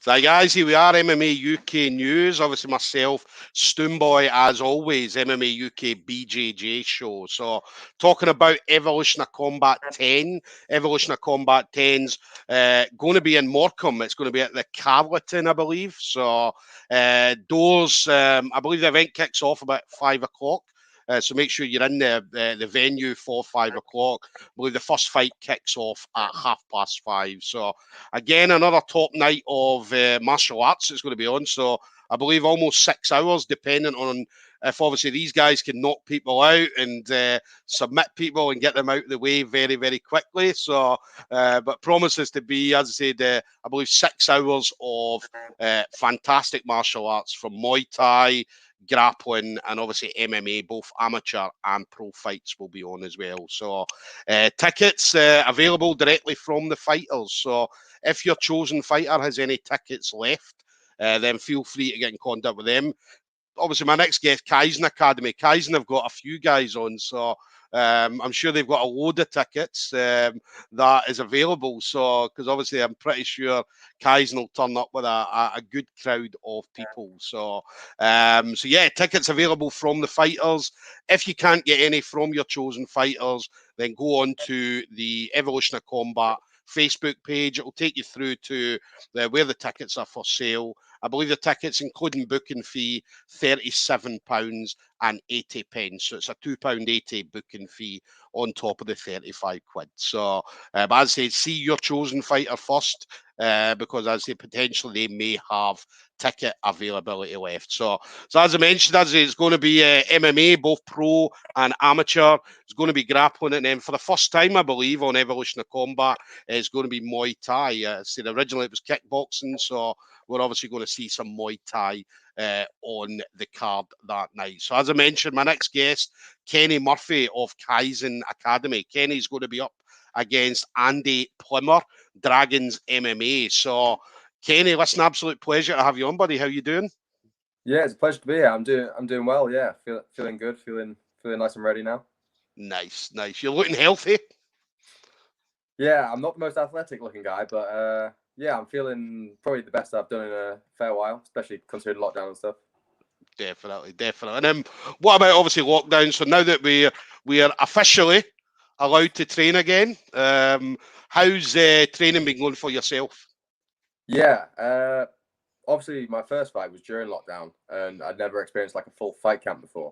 Right, guys, here we are, MMA UK News. Obviously, myself, Stoomboy, as always, MMA UK BJJ show. So, talking about Evolution of Combat 10. Evolution of Combat 10's going to be in Morecambe. It's going to be at the Carleton, I believe. So, doors, I believe the event kicks off about 5 o'clock. So make sure you're in the venue for 5 o'clock. I believe the first fight kicks off at 5:30. So again, another top night of martial arts is going to be on. So I believe almost 6 hours, depending on if obviously these guys can knock people out and submit people and get them out of the way very, very quickly. So, but promises to be, as I said, I believe 6 hours of fantastic martial arts from Muay Thai, grappling, and obviously MMA. Both amateur and pro fights will be on as well. So tickets available directly from the fighters. So if your chosen fighter has any tickets left, then feel free to get in contact with them. Obviously, my next guest, Kaizen Academy. Kaizen have got a few guys on, so I'm sure they've got a load of tickets that is available. So, because obviously, I'm pretty sure Kaizen will turn up with a good crowd of people. So, so yeah, tickets available from the fighters. If you can't get any from your chosen fighters, then go on to the Evolution of Combat Facebook page. It will take you through to where the tickets are for sale. I believe the tickets, including booking fee, £37.80. So it's a £2.80 booking fee on top of the 35 quid. So, but as I say, see your chosen fighter first, because as I say, potentially they may have ticket availability left. So as I mentioned, as I say, it's going to be MMA, both pro and amateur. It's going to be grappling, and then for the first time, I believe, on Evolution of Combat, it's going to be Muay Thai. See, originally it was kickboxing, so we're obviously going to see some Muay Thai on the card that night. So as I mentioned, my next guest, Kenny Murphy of Kaizen Academy. Kenny's going to be up against Andy Plimmer, Dragons MMA. So Kenny, listen, absolute pleasure to have you on, buddy. How you doing? Yeah, it's a pleasure to be here. I'm doing well. Yeah, feeling good, feeling nice and ready now. Nice. You're looking healthy. Yeah, I'm not the most athletic looking guy, but yeah, I'm feeling probably the best I've done in a fair while, especially considering lockdown and stuff. Definitely. And then what about obviously lockdown? So now that we are officially allowed to train again, how's training been going for yourself? Yeah, obviously my first fight was during lockdown, and I'd never experienced like a full fight camp before.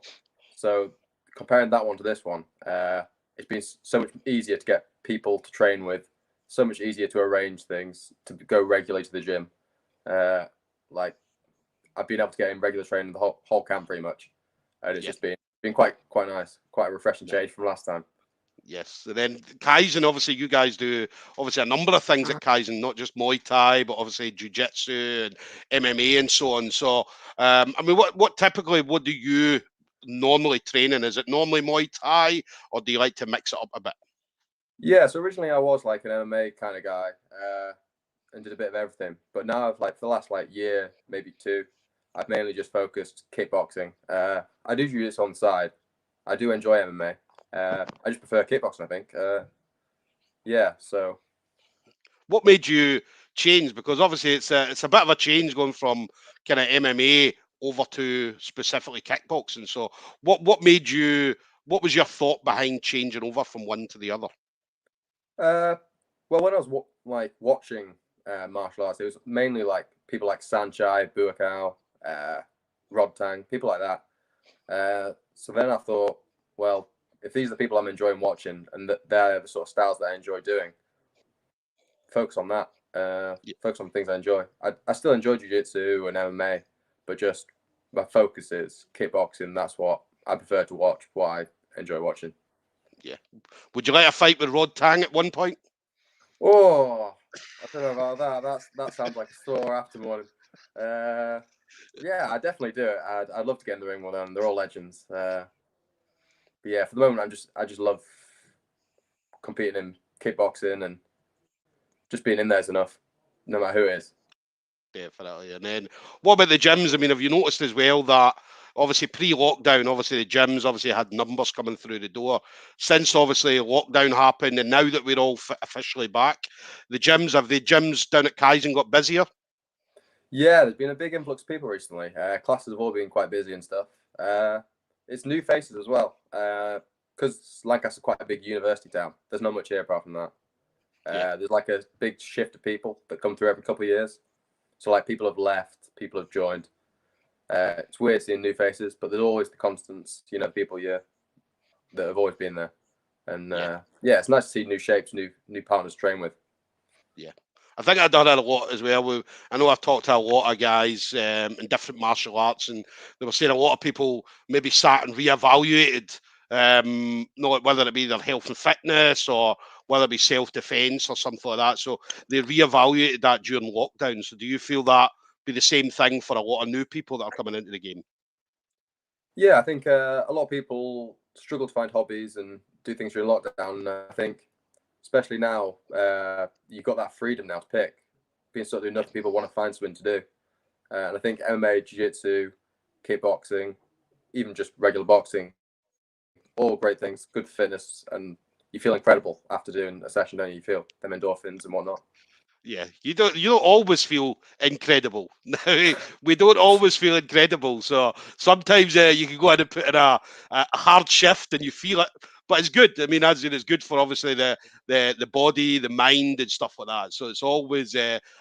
So comparing that one to this one, it's been so much easier to get people to train with, so much easier to arrange things, to go regularly to the gym. Like I've been able to get in regular training the whole camp pretty much, and it's just been quite nice, quite a refreshing change from last time. Yes, and then Kaizen, obviously you guys do obviously a number of things at Kaizen, not just Muay Thai, but obviously Jujitsu and MMA and so on. So, I mean, what typically, what do you normally train in? Is it normally Muay Thai, or do you like to mix it up a bit? Yeah, so originally I was like an MMA kind of guy, and did a bit of everything. But now I've for the last year, maybe two, I've mainly just focused kickboxing. I do jiu-jitsu on the side. I do enjoy MMA. I just prefer kickboxing, I think. Yeah, so. What made you change? Because obviously it's a bit of a change going from kind of MMA over to specifically kickboxing. So what made you? What was your thought behind changing over from one to the other? Well, when I was watching martial arts, it was mainly like people like Sanchai, Buakaw, Rodtang, people like that. So then I thought, well, if these are the people I'm enjoying watching, and they're the sort of styles that I enjoy doing, focus on that. Focus on things I enjoy. I still enjoy jiu-jitsu and MMA, but just my focus is kickboxing. That's what I prefer to watch, what I enjoy watching. Yeah. Would you like a fight with Rod Tang at one point? Oh, I don't know about that. That sounds like a sore afternoon. Yeah, I definitely do it. I'd love to get in the ring with them. They're all legends. But yeah, for the moment, I just love competing in kickboxing, and just being in there is enough, no matter who it is. Definitely. And then what about the gyms? I mean, have you noticed as well that obviously pre-lockdown, obviously the gyms obviously had numbers coming through the door. Since obviously lockdown happened, and now that we're all officially back, the gyms down at Kaizen got busier? Yeah, there's been a big influx of people recently. Classes have all been quite busy and stuff. It's new faces as well. Because Lancaster's quite a big university town. There's not much here apart from that. There's like a big shift of people that come through every couple of years. So like people have left, people have joined. It's weird seeing new faces, but there's always the constants, people that have always been there. And it's nice to see new shapes, new partners to train with. Yeah. I think I've done that a lot as well. I know I've talked to a lot of guys in different martial arts, and they were saying a lot of people maybe sat and reevaluated, whether it be their health and fitness or whether it be self-defense or something like that. So they reevaluated that during lockdown. So do you feel that be the same thing for a lot of new people that are coming into the game? Yeah, I think a lot of people struggle to find hobbies and do things during lockdown. And I think, especially now, you've got that freedom now to pick. Being something enough people want to find something to do. And I think MMA, Jiu-Jitsu, kickboxing, even just regular boxing, all great things, good for fitness, and you feel incredible after doing a session, don't you? You feel them endorphins and whatnot. Yeah, you don't always feel incredible. We don't always feel incredible. So sometimes you can go in and put in a hard shift and you feel it, but it's good. I mean, as in, it's good for obviously the body, the mind, and stuff like that. So it's always,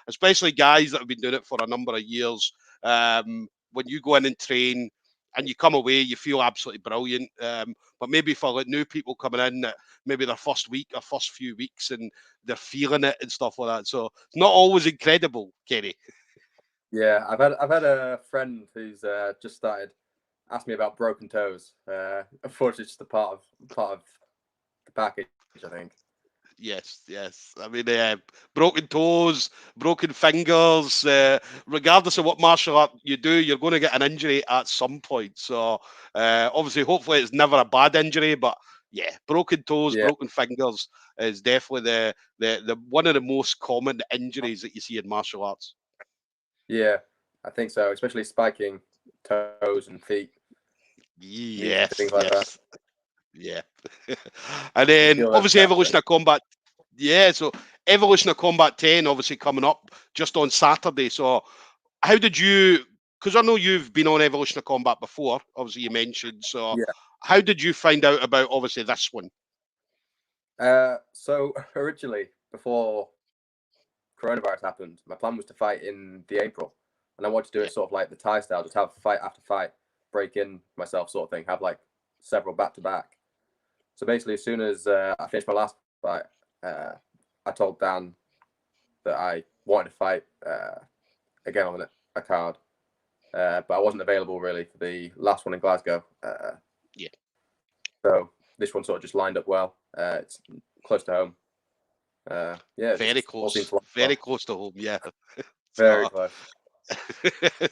especially guys that have been doing it for a number of years. When you go in and train and you come away, you feel absolutely brilliant. But maybe for like new people coming in, maybe their first week or first few weeks, and they're feeling it and stuff like that. So it's not always incredible, Kenny. Yeah, I've had a friend who's just started ask me about broken toes. Unfortunately, it's just a part of the package, I think. Yes, yes. I mean, broken toes, broken fingers. Regardless of what martial art you do, you're going to get an injury at some point. So, obviously, hopefully, it's never a bad injury. But yeah, broken toes, Yeah, broken fingers is definitely the one of the most common injuries that you see in martial arts. yeah, I think so. Especially spiking toes and feet, knees and Yes, things like that. yes, yeah. And You then feel them obviously snapping. Evolution of Combat. Yeah, so Evolution of Combat 10 obviously coming up just on Saturday. So how did you, because I know you've been on Evolution of Combat before, obviously you mentioned. So Yeah. how did you find out about obviously this one? So originally, before coronavirus happened, my plan was to fight in the April, and I wanted to do Yeah, it sort of like the Thai style, just have fight after fight, break in myself sort of thing, have like several back to back. So basically, as soon as I finished my last fight, I told Dan that I wanted to fight again on a card, but I wasn't available really for the last one in Glasgow. yeah. So this one sort of just lined up well. It's close to home. Yeah, it Very just all seems close, to line up very well. close to home. Yeah. Very So, close.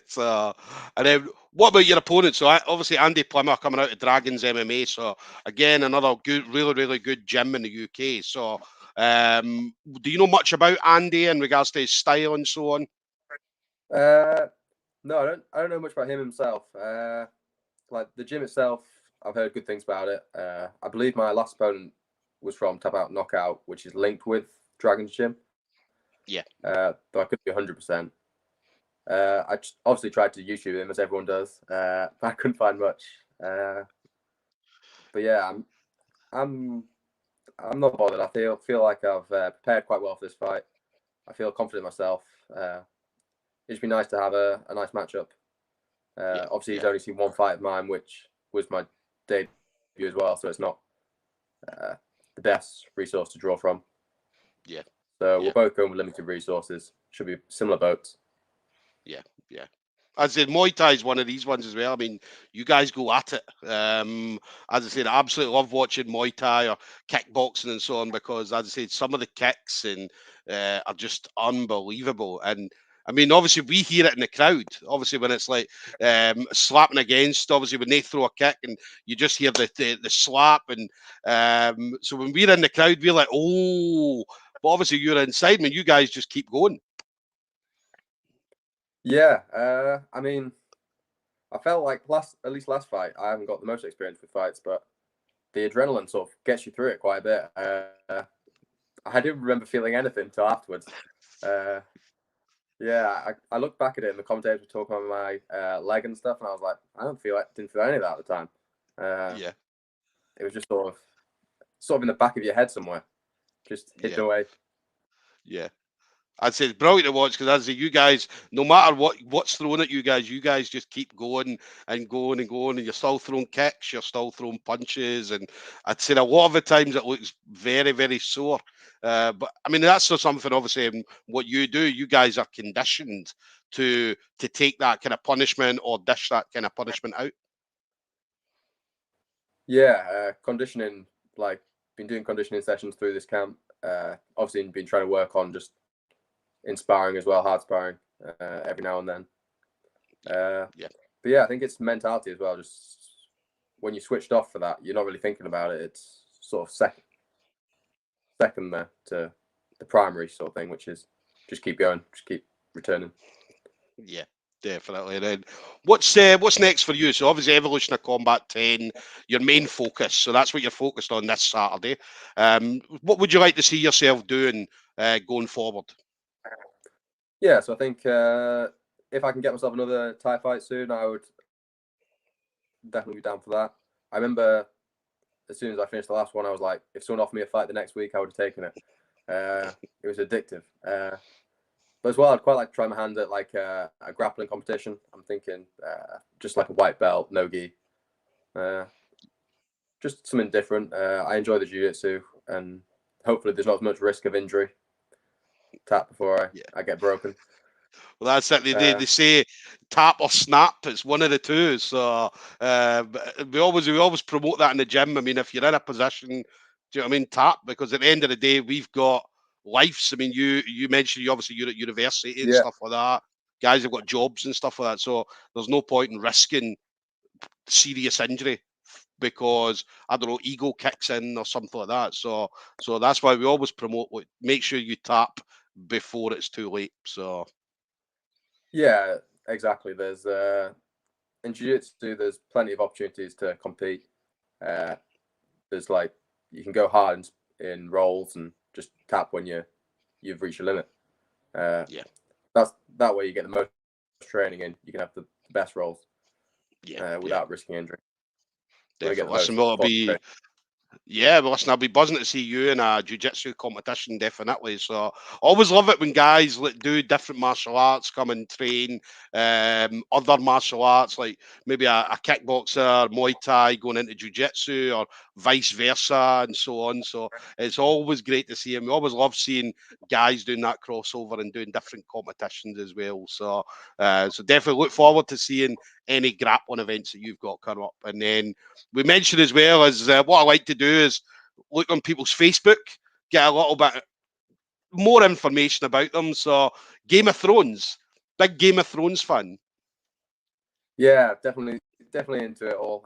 so, and then what about your opponent? So obviously Andy Plummer coming out of Dragons MMA. So again, another good, really, really good gym in the UK. So do you know much about Andy in regards to his style and so on? Uh, no, I don't know much about him himself. Like the gym itself, I've heard good things about it. I believe my last opponent was from Tap Out Knockout, which is linked with Dragon's Gym. Yeah, Though I couldn't be 100%. I just obviously tried to YouTube him as everyone does, but I couldn't find much. But yeah, I'm I'm not bothered. I feel like I've prepared quite well for this fight. I feel confident in myself. It'd be nice to have a nice matchup. yeah, Obviously, he's yeah, only seen one fight of mine, which was my debut as well, so it's not the best resource to draw from. yeah, So we're yeah, both going with limited resources. Should be similar boats. yeah, yeah. As I said, Muay Thai is one of these ones as well. I mean, you guys go at it. As I said, I absolutely love watching Muay Thai or kickboxing and so on because, as I said, some of the kicks and are just unbelievable. And I mean, obviously, we hear it in the crowd. Obviously, when it's like slapping against, obviously, when they throw a kick and you just hear the slap. And so when we're in the crowd, we're like, oh, but obviously, you're inside. I mean, you guys just keep going. Yeah, I mean, I felt like at least last fight, I haven't got the most experience with fights, but the adrenaline sort of gets you through it quite a bit. I didn't remember feeling anything until afterwards. Uh, Yeah, I looked back at it and the commentators were talking about my leg and stuff, and I was like, didn't feel any of that at the time. Yeah, It was just sort of in the back of your head somewhere, just hidden yeah, away. yeah. I'd say it's brilliant to watch because I'd say you guys, no matter what's thrown at you guys just keep going and going and going, and you're still throwing kicks, you're still throwing punches, and I'd say a lot of the times it looks very, very sore. But I mean, that's not something obviously in what you do. You guys are conditioned to take that kind of punishment or dish that kind of punishment out. Yeah, conditioning, like, been doing conditioning sessions through this camp. Obviously, been trying to work on just inspiring as well, hard sparring every now and then. Yeah. But yeah, I think it's mentality as well. Just when you switched off for that, you're not really thinking about it. It's sort of second there to the primary sort of thing, which is just keep going, just keep returning. Yeah, definitely. And then what's next for you? So obviously Evolution of Combat 10, your main focus. So that's what you're focused on this Saturday. What would you like to see yourself doing going forward? Yeah, so I think if I can get myself another Thai fight soon, I would definitely be down for that. I remember as soon as I finished the last one, I was like, if someone offered me a fight the next week, I would have taken it. It was addictive. But as well, I'd quite like to try my hand at like a grappling competition. I'm thinking just like a white belt, no gi. Just something different. I enjoy the jiu-jitsu, and hopefully there's not as much risk of injury. Tap before Yeah. I get broken. Well, that's it. They say tap or snap. It's one of the two. So we always promote that in the gym. I mean, if you're in a position, do you know what I mean? Tap, because at the end of the day, we've got lives. I mean, you mentioned obviously you're at university and Yeah, stuff like that. Guys have got jobs and stuff like that. So there's no point in risking serious injury because I don't know, ego kicks in or something like that. So that's why we always promote, make sure you tap before it's too late. So yeah, exactly. There's in jiu-jitsu, there's plenty of opportunities to compete. There's like you can go hard in rolls and just tap when you've reached your limit. yeah, That's that way you get the most training in. You can have the best rolls yeah. without risking injury. Want to get the Definitely. Listen, most will it be? concentration. Yeah, well, listen, I'll be buzzing to see you in a jiu-jitsu competition, definitely. So, always love it when guys do different martial arts, come and train other martial arts, like maybe a kickboxer, Muay Thai going into jiu-jitsu, or vice versa, and so on. So, it's always great to see him. We always love seeing guys doing that crossover and doing different competitions as well. So definitely look forward to seeing any grappling events that you've got coming up. And then we mentioned as well as what I like to do is look on people's Facebook, get a little bit more information about them. So Game of Thrones, big Game of Thrones fan. Yeah, definitely into it all.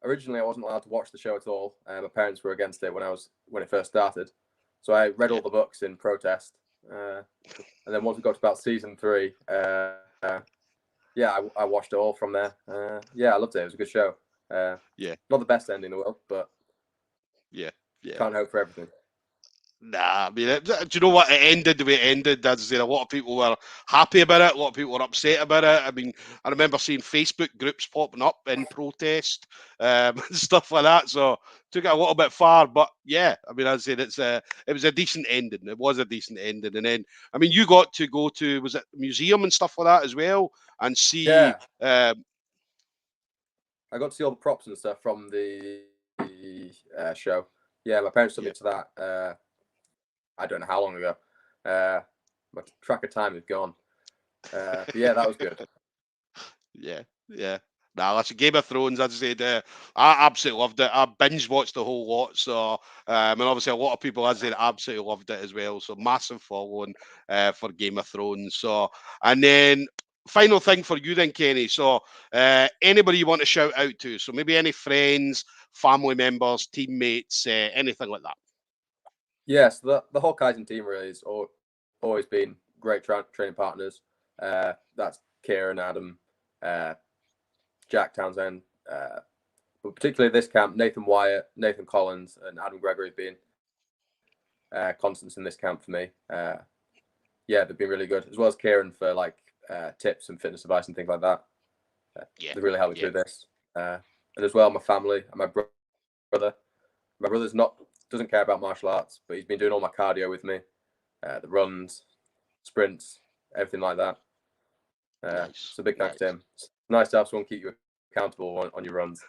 Originally, I wasn't allowed to watch the show at all. My parents were against it when it first started, so I read Yeah. all the books in protest. And then once we got to about season 3, yeah, I watched it all from there. Yeah, I loved it. It was a good show. Yeah. Not the best ending in the world, but Yeah. Yeah. can't hope for everything. Nah, I mean, do you know what? It ended the way it ended. As I said, a lot of people were happy about it. A lot of people were upset about it. I mean, I remember seeing Facebook groups popping up in protest and stuff like that. So took it a little bit far, but yeah, I mean, as I said, it was a decent ending. It was a decent ending, and then I mean, you got to go to, was it museum and stuff like that as well, and see. Yeah, I got to see all the props and stuff from the show. Yeah, my parents took me Yeah. to that. I don't know how long ago. My track of time is gone. But yeah, that was good. Yeah, yeah. Nah, that's a Game of Thrones. As I said, I absolutely loved it. I binge watched the whole lot. So, and obviously, a lot of people, as I said, absolutely loved it as well. So, massive following for Game of Thrones. So, and then final thing for you, then, Kenny. So, anybody you want to shout out to? So, maybe any friends, family members, teammates, anything like that. Yes, the whole Kaizen team really has always been great training partners. That's Kieran, Adam, Jack Townsend, but particularly this camp, Nathan Wyatt, Nathan Collins, and Adam Gregory have been constants in this camp for me. yeah, they've been really good, as well as Kieran for like tips and fitness advice and things like that. Yeah, they really helped me through this. And as well, my family and my brother. My brother's doesn't care about martial arts, but he's been doing all my cardio with me, the runs, sprints, everything like that. Nice. So big thanks to him. It's nice to have someone keep you accountable on your runs.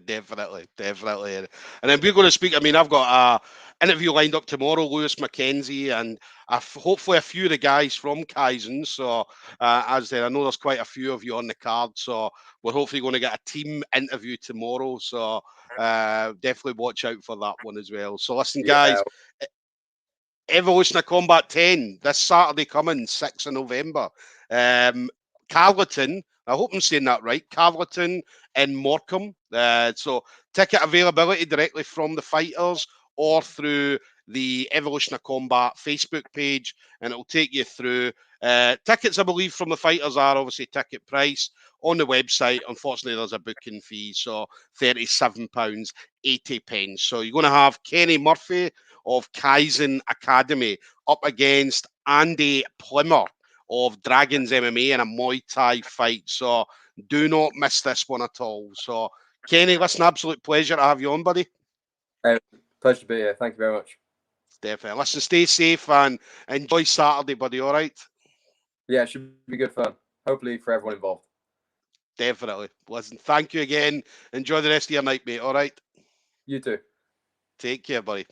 Definitely. And then we're going to speak. I mean, I've got a interview lined up tomorrow, Lewis McKenzie, and hopefully a few of the guys from Kaizen. So, as I said, I know there's quite a few of you on the card. So, we're hopefully going to get a team interview tomorrow. So, definitely watch out for that one as well. So, listen, guys. Evolution of Combat 10 this Saturday coming, 6th of November. Carleton, I hope I'm saying that right, Carleton and Morecambe. So ticket availability directly from the fighters or through the Evolution of Combat Facebook page, and it'll take you through. Tickets, I believe, from the fighters are obviously ticket price. On the website, unfortunately, there's a booking fee, so £37.80. So you're going to have Kenny Murphy of Kaizen Academy up against Andy Plimmer of Dragons MMA in a Muay Thai fight. So do not miss this one at all. So, Kenny, listen, absolute pleasure to have you on, buddy. Pleasure to be here. Thank you very much. Definitely. Listen, stay safe and enjoy Saturday, buddy. All right? Yeah, it should be good fun. Hopefully for everyone involved. Definitely. Listen, thank you again. Enjoy the rest of your night, mate. All right? You too. Take care, buddy.